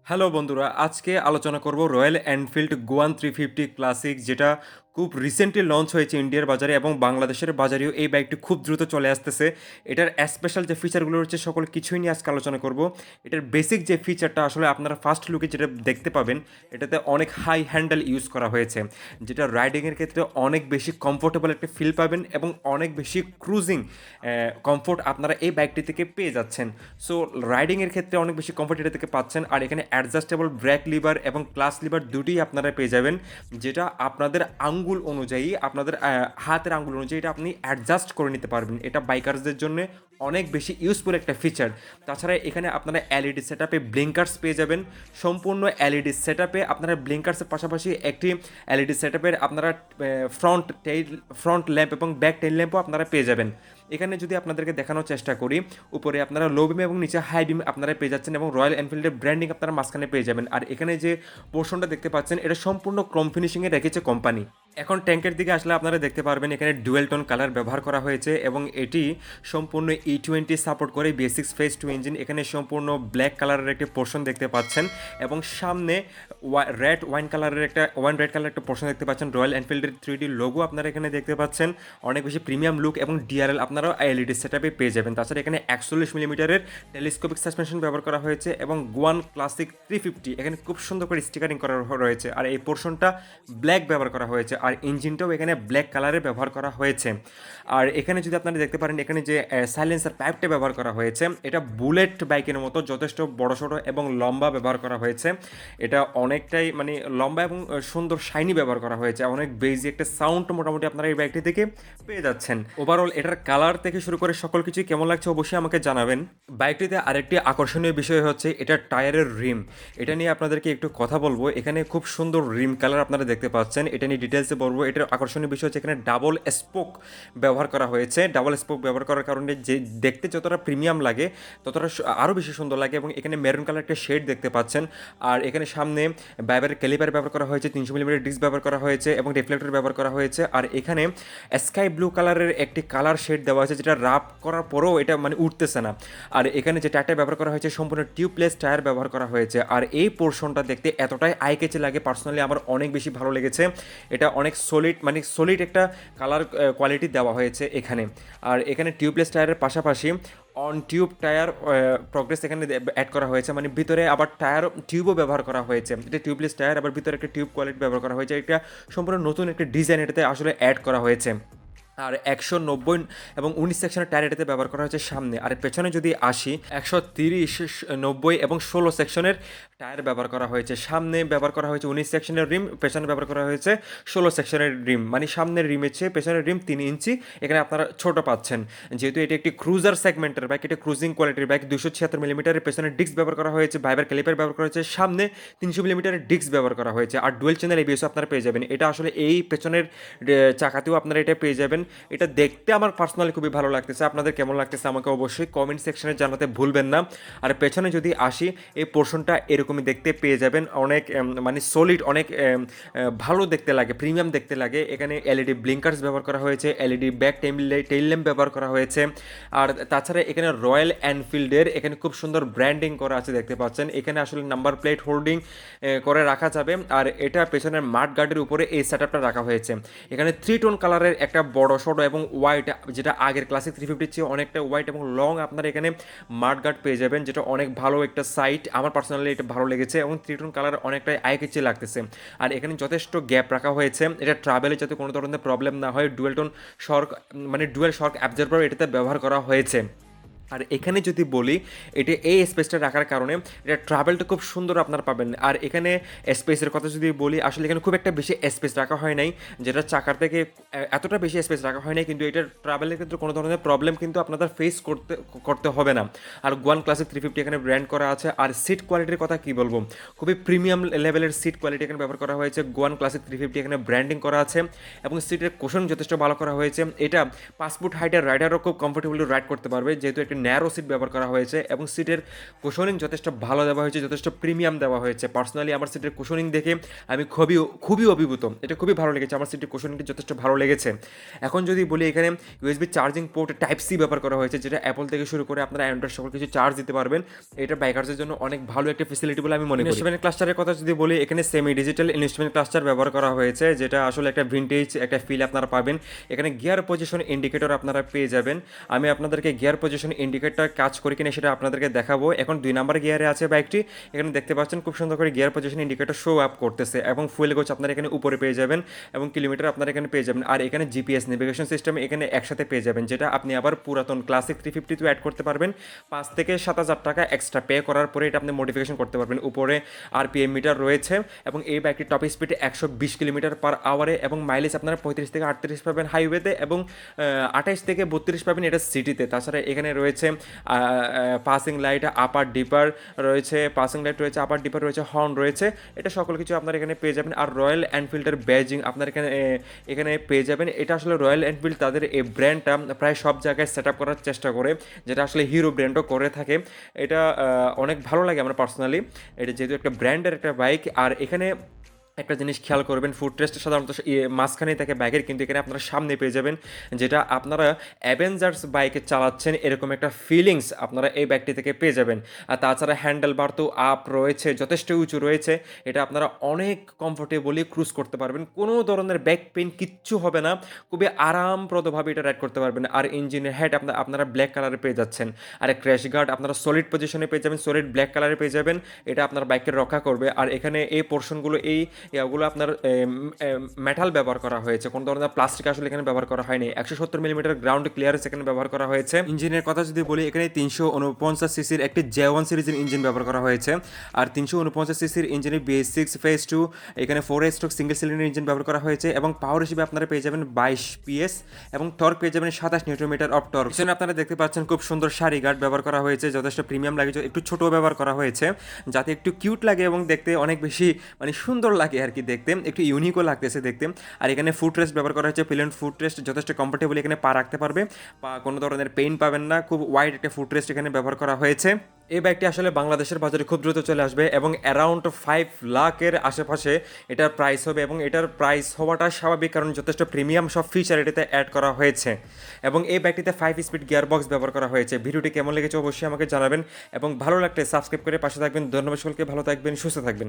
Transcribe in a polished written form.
Hello বন্ধুরা, আজকে আলোচনা করব রয়্যাল এনফিল্ড গোয়ান 350 ক্লাসিক, যেটা খুব রিসেন্টলি লঞ্চ হয়েছে ইন্ডিয়ার বাজারে এবং বাংলাদেশের বাজারেও এই বাইকটি খুব দ্রুত চলে আসতেছে। এটার স্পেশাল যে ফিচারগুলো রয়েছে সকল কিছুই নিয়ে আজকে আলোচনা করব। এটার বেসিক যে ফিচারটা আসলে আপনারা ফার্স্ট লুকে যেটা দেখতে পাবেন, এটাতে অনেক হাই হ্যান্ডেল ইউজ করা হয়েছে, যেটা রাইডিংয়ের ক্ষেত্রে অনেক বেশি কমফোর্টেবল একটা ফিল পাবেন এবং অনেক বেশি ক্রুজিং কমফোর্ট আপনারা এই বাইকটি থেকে পেয়ে যাচ্ছেন। সো রাইডিংয়ের ক্ষেত্রে অনেক বেশি কমফোর্ট এটা থেকে পাচ্ছেন। আর এখানে অ্যাডজাস্টেবল ব্রেক লিভার এবং ক্লাস লিভার দুটোই আপনারা পেয়ে যাবেন, যেটা আপনাদের আঙ্গুল অনুযায়ী, আপনাদের হাতের আঙ্গুল অনুযায়ী এটা আপনি অ্যাডজাস্ট করে নিতে পারবেন। এটা বাইকার্সদের জন্য অনেক বেশি ইউজফুল একটা ফিচার। তাছাড়া এখানে আপনারা এলইডি সেট আপে ব্লিঙ্কার্স পেয়ে যাবেন। সম্পূর্ণ এলইডি সেট আপে আপনারা ব্লিঙ্কার্সের পাশাপাশি একটি এলইডি সেট আপের আপনারা ফ্রন্ট ল্যাম্প এবং ব্যাক টেইল ল্যাম্পও আপনারা পেয়ে যাবেন। এখানে যদি আপনাদেরকে দেখানোর চেষ্টা করি, উপরে আপনারা লো বিম এবং নিচে হাই বিম আপনারা পেয়ে যাচ্ছেন এবং রয়্যাল এনফিল্ডের ব্র্যান্ডিং আপনারা মাঝখানে পেয়ে যাবেন। আর এখানে যে পোর্শনটা দেখতে পাচ্ছেন, এটা সম্পূর্ণ ক্রোম ফিনিশিংয়ে রেখেছে কোম্পানি। এখন ট্যাঙ্কের দিকে আসলে আপনারা দেখতে পারবেন এখানে ডুয়েল টোন কালার ব্যবহার করা হয়েছে এবং এটি সম্পূর্ণ E20 সাপোর্ট করে, বেসিক্স ফেজ টু ইঞ্জিন। এখানে সম্পূর্ণ ব্ল্যাক কালারের একটি পোর্শন দেখতে পাচ্ছেন এবং সামনে ওয়াইন রেড কালারের একটা পোর্শন দেখতে পাচ্ছেন। রয়্যাল এনফিল্ডের 3D লোগো আপনারা এখানে দেখতে পাচ্ছেন। অনেক বেশি প্রিমিয়াম লুক এবং ডিআরএল আপনারা এলইডি সেটআপে পেয়ে যাবেন। তাছাড়া এখানে 41 মিলিমিটারের টেলিস্কোপিক সাসপেনশন ব্যবহার করা হয়েছে এবং গোয়ান ক্লাসিক 350 এখানে খুব সুন্দর করে স্টিকারিং করা রয়েছে। আর এই পোর্শনটা ব্ল্যাক ব্যবহার করা হয়েছে আর ইঞ্জিনটাও এখানে ব্ল্যাক কালারে ব্যবহার করা হয়েছে। আর এখানে যদি আপনারা দেখতে পারেন, এখানে যে সাইলেন্সার পাইপটা ব্যবহার করা হয়েছে, এটা বুলেট বাইকের মতো যথেষ্ট বড়সড় এবং লম্বা ব্যবহার করা হয়েছে। এটা অনেকটাই মানে লম্বা এবং সুন্দর শাইনি ব্যবহার করা হয়েছে। অনেক বেজি একটা সাউন্ড মোটামুটি আপনারা এই বাইকটি থেকে পেয়ে যাচ্ছেন। ওভারঅল এটার কালার থেকে শুরু করে সকল কিছুই কেমন লাগছে অবশ্যই আমাকে জানাবেন। বাইকটিতে আরেকটি আকর্ষণীয় বিষয় হচ্ছে এটার টায়ারের রিম। এটা নিয়ে আপনাদেরকে একটু কথা বলবো। এখানে খুব সুন্দর রিম কালার আপনারা দেখতে পাচ্ছেন, এটা নিয়ে ডিটেলসে বলবো। এটার আকর্ষণীয় বিষয় হচ্ছে এখানে ডাবল স্পোক ব্যবহার করা হয়েছে। ডাবল স্পোক ব্যবহার করার কারণে যে দেখতে যতটা প্রিমিয়াম লাগে ততটা আরও বেশি সুন্দর লাগে এবং এখানে মেরুন কালার একটা শেড দেখতে পাচ্ছেন। আর এখানে সামনে বাইবের ক্যালিপার ব্যবহার করা হয়েছে, 300 মিলিমিটার ডিস্ক ব্যবহার করা হয়েছে এবং রিফ্লেক্টর ব্যবহার করা হয়েছে। আর এখানে স্কাই ব্লু কালারের একটি কালার শেড দেওয়া হয়েছে, যেটা রাব করার পরেও এটা মানে উঠতেছে না। আর এখানে যে টায়ারটা ব্যবহার করা হয়েছে সম্পূর্ণ টিউবলেস টায়ার ব্যবহার করা হয়েছে। আর এই পোর্শনটা দেখতে এতটাই আই ক্যাচি লাগে, পার্সোনালি আমার অনেক বেশি ভালো লেগেছে। এটা অনেক সলিড একটা কালার কোয়ালিটি দেওয়া হয়েছে এখানে। আর এখানে টিউবলেস টায়ারের পাশাপাশি অন টিউব টায়ার প্রগ্রেস এখানে অ্যাড করা হয়েছে, মানে ভিতরে আবার টায়ার টিউবও ব্যবহার করা হয়েছে। এটা টিউবলেস টায়ার, আবার ভিতরে একটা টিউব কোয়ালিটি ব্যবহার করা হয়েছে। এটা সম্পূর্ণ নতুন একটা ডিজাইন এটাতে আসলে অ্যাড করা হয়েছে। আর 190 এবং 19 সেকশনের টায়ার এটাতে ব্যবহার করা হয়েছে সামনে। আর পেছনে যদি আসি, 130, 90 এবং 16 সেকশনের টায়ার ব্যবহার করা হয়েছে। সামনে ব্যবহার করা হয়েছে 19 সেকশনের রিম, পেছনে ব্যবহার করা হয়েছে 16 সেকশনের রিম, মানে সামনের রিমের চেয়ে পেছনের রিম 3 ইঞ্চি এখানে আপনারা ছোট পাচ্ছেন। যেহেতু এটি একটি ক্রুজার সেগমেন্টের বাইক, এটা ক্রুজিং কোয়ালিটির বাইক, 276 মিলিমিটারের পেছনের ডিস্ক ব্যবহার করা হয়েছে, ভাইবার ক্যালিপার ব্যবহার করা হয়েছে, সামনে 300 মিলিমিটারের ডিস্ক ব্যবহার করা হয়েছে। আর ডুয়েল চ্যানেল এবিএস আপনারা পেয়ে যাবেন। এটা আসলে এই পেছনের চাকাতেও আপনারা এটা পেয়ে যাবেন। এটা দেখতে আমার পার্সোনালি খুবই ভালো লাগতেছে। আপনাদের কেমন লাগতেছে আমাকে অবশ্যই কমেন্ট সেকশনে জানাতে ভুলবেন না। আর পেছনে যদি আসি, এই পোর্শনটা এরকমই দেখতে পেয়ে যাবেন। অনেক মানে সলিড, অনেক ভালো দেখতে লাগে, প্রিমিয়াম দেখতে লাগে। এখানে এলইডি ব্লিঙ্কার্স ব্যবহার করা হয়েছে, এলইডি ব্যাক টেইল ল্যাম্প ব্যবহার করা হয়েছে। আর তাছাড়া এখানে রয়্যাল এনফিল্ডের এখানে খুব সুন্দর ব্র্যান্ডিং করা আছে দেখতে পাচ্ছেন। এখানে আসলে নাম্বার প্লেট হোল্ডিং করে রাখা যাবে। আর এটা পেছনের মাড গার্ডের উপরে এই সেটআপটা রাখা হয়েছে। এখানে 3 টোন কালারের একটা বড় সড়ো এবং হোয়াইট, যেটা আগের ক্লাসিক 350 চেয়ে অনেকটা হোয়াইট এবং লং আপনারা এখানে মাড গার্ড পেয়ে যাবেন, যেটা অনেক ভালো একটা সাইট। আমার পার্সোনালি এটা ভালো লেগেছে এবং 3 টোন কালার অনেকটাই আই ক্যাচি লাগতেছে। আর এখানে যথেষ্ট গ্যাপ রাখা হয়েছে, এটা ট্রাভেলে যাতে কোনো ধরনের প্রবলেম না হয়। ডুয়েল শর্ক অ্যাবজর্বার এটাতে ব্যবহার করা হয়েছে। আর এখানে যদি বলি, এটা এই স্পেসটা রাখার কারণে এটা ট্রাভেলটা খুব সুন্দর আপনারা পাবেন। আর এখানে স্পেসের কথা যদি বলি, আসলে এখানে খুব একটা বেশি স্পেস রাখা হয় নাই, যেটা চাকার থেকে এতটা বেশি স্পেস রাখা হয় নাই, কিন্তু এটার ট্রাভেলের ক্ষেত্রে কোনো ধরনের প্রবলেম কিন্তু আপনাদের ফেস করতে হবে না। আর গোয়ান ক্লাসিক 350 এখানে ব্র্যান্ড করা আছে। আর সিট কোয়ালিটির কথা কি বলবো, খুবই প্রিমিয়াম লেভেলের সিট কোয়ালিটি এখানে ব্যবহার করা হয়েছে। গোয়ান ক্লাসিক 350 এখানে ব্র্যান্ডিং করা আছে এবং সিটের কোশন যথেষ্ট ভালো করা হয়েছে। এটা 5 ফুট হাইটের রাইডারও খুব কমফোর্টেবলি রাইড করতে পারবে, যেহেতু একটা ন্যারো সিট ব্যবহার করা হয়েছে এবং সিটের কুশনিং যথেষ্ট ভালো দেওয়া হয়েছে, যথেষ্ট প্রিমিয়াম দেওয়া হয়েছে। পার্সোনালি আমার সিটের কুশনিং দেখে আমি খুবই অভিভূত, এটা খুবই ভালো লেগেছে, আমার সিটের কুশনিংটি যথেষ্ট ভালো লেগেছে। এখন যদি বলি এখানে USB charging port type C ব্যবহার করা হয়েছে, যেটা অ্যাপল থেকে শুরু করে আপনারা অ্যান্ড্রয়েড সকল কিছু চার্জ দিতে পারবেন। এটা বাইকার্সের জন্য অনেক ভালো একটা ফেসিলিটি বলে আমি মনে করি। ইনস্ট্রুমেন্ট ক্লাস্টারের কথা যদি বলি, এখানে সেমি ডিজিটাল ইনস্ট্রুমেন্ট ক্লাস্টার ব্যবহার করা হয়েছে, যেটা আসলে একটা ভিন্টেজ একটা ফিল আপনারা পাবেন। এখানে গিয়ার পজিশন ইন্ডিকেটর আপনারা পেয়ে যাবেন। আমি আপনাদেরকে গিয়ার পজিশন ইন্ডিকেটর কাজ করে কিনা সেটা আপনাদেরকে দেখাবো। এখন 2 নাম্বার গিয়ারে আছে বাইকটি, এখানে দেখতে পাচ্ছেন খুব সুন্দর করে gear position indicator show up করতেছে এবং ফুয়েল গোজ আপনারা এখানে উপরে পেয়ে যাবেন এবং কিলোমিটার আপনারা এখানে পেয়ে যাবেন। আর এখানে জিপিএস নেভিগেশন সিস্টেম এখানে একসাথে পেয়ে যাবেন, যেটা আপনি আবার পুরাতন ক্লাসিক 350 অ্যাড করতে পারবেন। 5 থেকে 7,000 টাকা এক্সট্রা পে করার পরে এটা আপনি মডিফিকেশন করতে পারবেন। উপরে আরপিএম মিটার রয়েছে এবং এই বাইকটির টপ স্পিড 120 কিলোমিটার পার আওয়ারে এবং মাইলেজ আপনারা 35 থেকে 38 পাবেন হাইওয়েতে এবং 28 থেকে 32 পাবেন এটা সিটিতে। তাছাড়া এখানে রয়েছে পাসিং লাইট, আপার ডিপার রয়েছে, পাসিং লাইট রয়েছে, আপার ডিপার রয়েছে, হর্ন রয়েছে, এটা সকল কিছু আপনারা এখানে পেয়ে যাবেন। আর রয়্যাল এনফিল্ডের ব্যাজিং আপনারা এখানে পেয়ে যাবেন। এটা আসলে রয়্যাল এনফিল্ড তাদের এই ব্র্যান্ডটা প্রায় সব জায়গায় সেট আপ করার চেষ্টা করে, যেটা আসলে হিরো ব্র্যান্ডও করে থাকে। এটা অনেক ভালো লাগে আমার পার্সোনালি, এটা যেহেতু একটা ব্র্যান্ডের একটা বাইক। আর এখানে একটা জিনিস খেয়াল করবেন, ফুট রেস্ট সাধারণত মাঝখানেই থাকে বাইকের, কিন্তু এখানে আপনারা সামনে পেয়ে যাবেন, যেটা আপনারা অ্যাভেঞ্জার্স বাইকে চালাচ্ছেন এরকম একটা ফিলিংস আপনারা এই বাইকটি থেকে পেয়ে যাবেন। আর তাছাড়া হ্যান্ডেল বার তো আপ রয়েছে, যথেষ্ট উঁচু রয়েছে, এটা আপনারা অনেক কমফোর্টেবলি ক্রুজ করতে পারবেন, কোনো ধরনের ব্যাক পেইন কিচ্ছু হবে না, খুবই আরামপ্রদভাবে এটা রাইড করতে পারবেন। আর ইঞ্জিনের হেড আপনারা ব্ল্যাক কালারে পেয়ে যাচ্ছেন। আর ক্র্যাশ গার্ড আপনারা সলিড পজিশনে পেয়ে যাবেন, সলিড ব্ল্যাক কালারে পেয়ে যাবেন, এটা আপনার বাইককে রক্ষা করবে। আর এখানে এই পোর্শনগুলো ওগুলো আপনার মেটাল ব্যবহার করা হয়েছে, কোনো ধরনের প্লাস্টিক আসলে এখানে ব্যবহার করা হয়নি। 170 মিলিমিটার গ্রাউন্ড ক্লিয়ারেন্স এখানে ব্যবহার করা হয়েছে। ইঞ্জিনের কথা যদি বলি, এখানে 349 সিসির একটি J1 সিরিজের ইঞ্জিন ব্যবহার করা হয়েছে। আর 349 সিসির ইঞ্জিনের BS6 ফেজ 2 এখানে 4 স্ট্রোক সিঙ্গেল সিলিন্ডার ইঞ্জিন ব্যবহার করা হয়েছে এবং পাওয়ার হিসেবে আপনারা পেয়ে যাবেন 22 PS এবং টর্ক পেয়ে যাবেন 27 নিউটন মিটার অফ টর্ক। এখানে আপনারা দেখতে পাচ্ছেন খুব সুন্দর সারি গার্ড ব্যবহার করা হয়েছে, যথেষ্ট প্রিমিয়াম লাগে, একটু ছোট ব্যবহার করা হয়েছে যাতে একটু কিউট লাগে এবং দেখতে অনেক বেশি সুন্দর লাগে আর কি, দেখতে একটু ইউনিকও লাগতেছে দেখতে। আর এখানে ফুট রেস্ট ব্যবহার করা হয়েছে, প্লেন ফুট রেস্ট, যথেষ্ট কমফোর্টেবল এখানে পা রাখতে পারবে, বা কোনো ধরনের পেইন পাবেন না, খুব ওয়াইড একটা ফুট রেস্ট এখানে ব্যবহার করা হয়েছে। এই বাইকটি আসলে বাংলাদেশের বাজারে খুব দ্রুত চলে আসবে এবং অ্যারাউন্ড 5 লাখের আশেপাশে এটার প্রাইস হবে এবং এটার প্রাইস হওয়াটা স্বাভাবিক, কারণ যথেষ্ট প্রিমিয়াম সব ফিচার এটাতে অ্যাড করা হয়েছে এবং এই বাইকটিতে 5 স্পিড গিয়ার বক্স ব্যবহার করা হয়েছে। ভিডিওটি কেমন লেগেছে অবশ্যই আমাকে জানাবেন এবং ভালো লাগলে সাবস্ক্রাইব করে পাশে থাকবেন। ধন্যবাদ সকলকে, ভালো থাকবেন, সুস্থ থাকবেন।